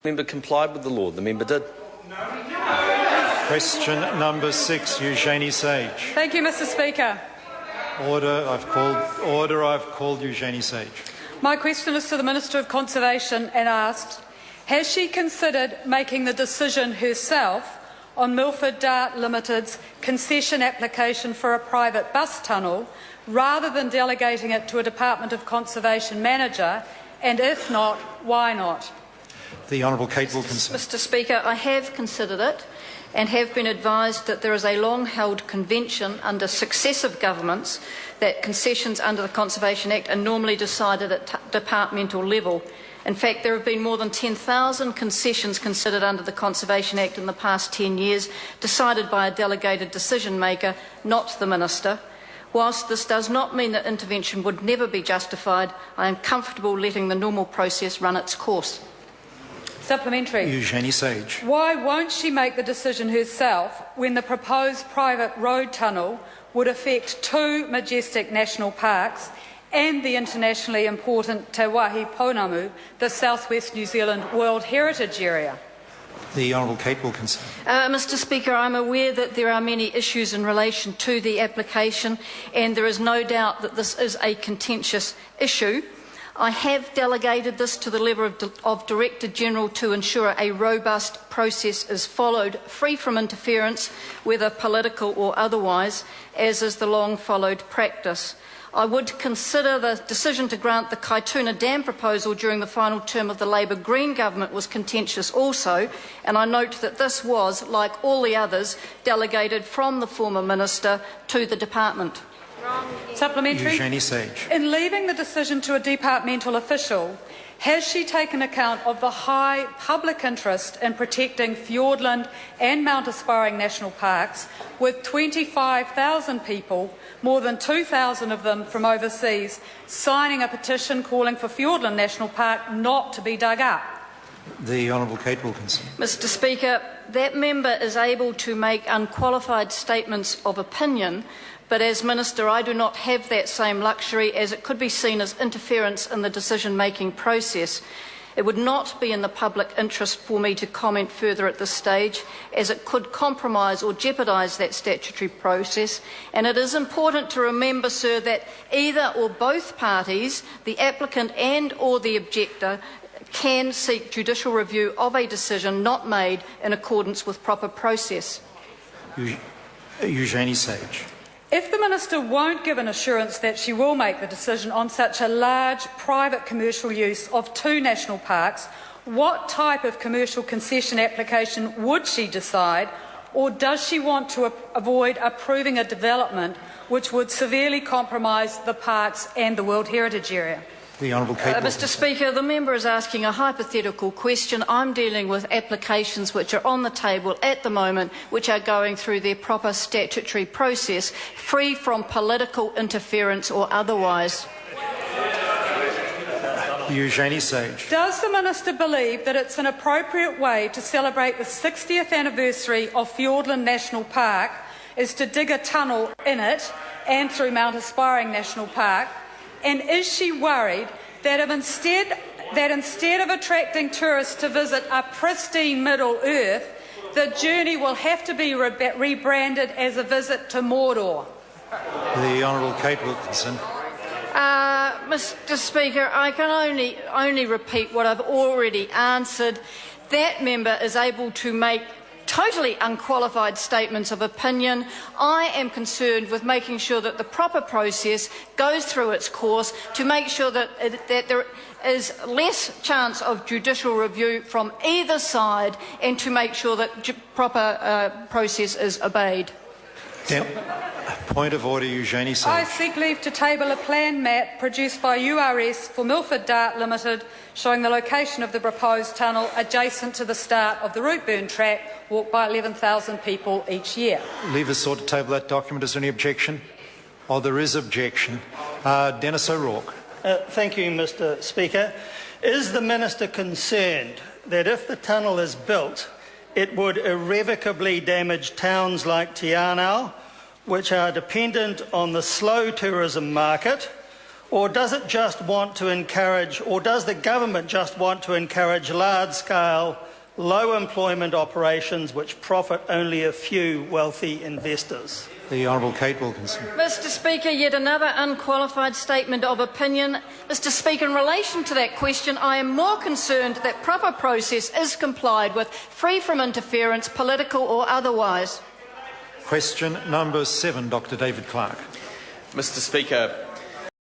Member complied with the law. The member did. Question number 6, Eugenie Sage. Thank you, Mr. Speaker. Order. I've called Eugenie Sage. My question is to the Minister of Conservation and asked, has she considered making the decision herself on Milford Dart Ltd's concession application for a private bus tunnel rather than delegating it to a Department of Conservation manager, and if not, why not? The Honourable Kate Wilkinson. Mr. Speaker, I have considered it and have been advised that there is a long-held convention under successive governments that concessions under the Conservation Act are normally decided at departmental level. In fact, there have been more than 10,000 concessions considered under the Conservation Act in the past 10 years, decided by a delegated decision-maker, not the Minister. Whilst this does not mean that intervention would never be justified, I am comfortable letting the normal process run its course. Supplementary. Eugenie Sage. Why won't she make the decision herself when the proposed private road tunnel would affect 2 majestic national parks and the internationally important Te Wāhi Pounamu, the Southwest New Zealand World Heritage Area? The Honourable Kate Wilkinson. Mr. Speaker, I'm aware that there are many issues in relation to the application, and there is no doubt that this is a contentious issue. I have delegated this to the level of Director General to ensure a robust process is followed, free from interference, whether political or otherwise, as is the long-followed practice. I would consider the decision to grant the Kaituna Dam proposal during the final term of the Labour Green government was contentious also, and I note that this was, like all the others, delegated from the former Minister to the department. Supplementary. Eugenie Sage. In leaving the decision to a departmental official, has she taken account of the high public interest in protecting Fiordland and Mount Aspiring National Parks, with 25,000 people, more than 2,000 of them from overseas, signing a petition calling for Fiordland National Park not to be dug up? The Honourable Kate Wilkinson. Mr. Speaker, that member is able to make unqualified statements of opinion, but as Minister I do not have that same luxury, as it could be seen as interference in the decision-making process. It would not be in the public interest for me to comment further at this stage, as it could compromise or jeopardise that statutory process, and it is important to remember, sir, that either or both parties, the applicant and or the objector, can seek judicial review of a decision not made in accordance with proper process. Eugenie Sage. If the Minister won't give an assurance that she will make the decision on such a large private commercial use of 2 national parks, what type of commercial concession application would she decide, or does she want to avoid approving a development which would severely compromise the parks and the World Heritage Area? The Honourable Kate Mr. Speaker, the member is asking a hypothetical question. I'm dealing with applications which are on the table at the moment, which are going through their proper statutory process, free from political interference or otherwise. Eugenie Sage. Does the Minister believe that it's an appropriate way to celebrate the 60th anniversary of Fiordland National Park is to dig a tunnel in it and through Mount Aspiring National Park? And is she worried that instead of attracting tourists to visit a pristine Middle Earth, the journey will have to be rebranded as a visit to Mordor? The Honourable Kate Wilkinson. Mr. Speaker, I can only repeat what I've already answered. That member is able to make totally unqualified statements of opinion. I am concerned with making sure that the proper process goes through its course to make sure that there is less chance of judicial review from either side, and to make sure that proper process is obeyed. Point of order, Eugenie Sage. I seek leave to table a plan map produced by URS for Milford Dart Ltd showing the location of the proposed tunnel adjacent to the start of the Rootburn track, walked by 11,000 people each year. Leave sought to table that document. Is there any objection? Oh, there is objection. Dennis O'Rourke. Thank you, Mr. Speaker. Is the Minister concerned that if the tunnel is built, it would irrevocably damage towns like Te Anau, which are dependent on the slow tourism market, Or does it just want to encourage, or does the government just want to encourage large-scale, low-employment operations which profit only a few wealthy investors? The Honourable Kate Wilkinson. Mr. Speaker, yet another unqualified statement of opinion. Mr. Speaker, in relation to that question, I am more concerned that proper process is complied with, free from interference, political or otherwise. Question number 7, Dr. David Clark. Mr. Speaker,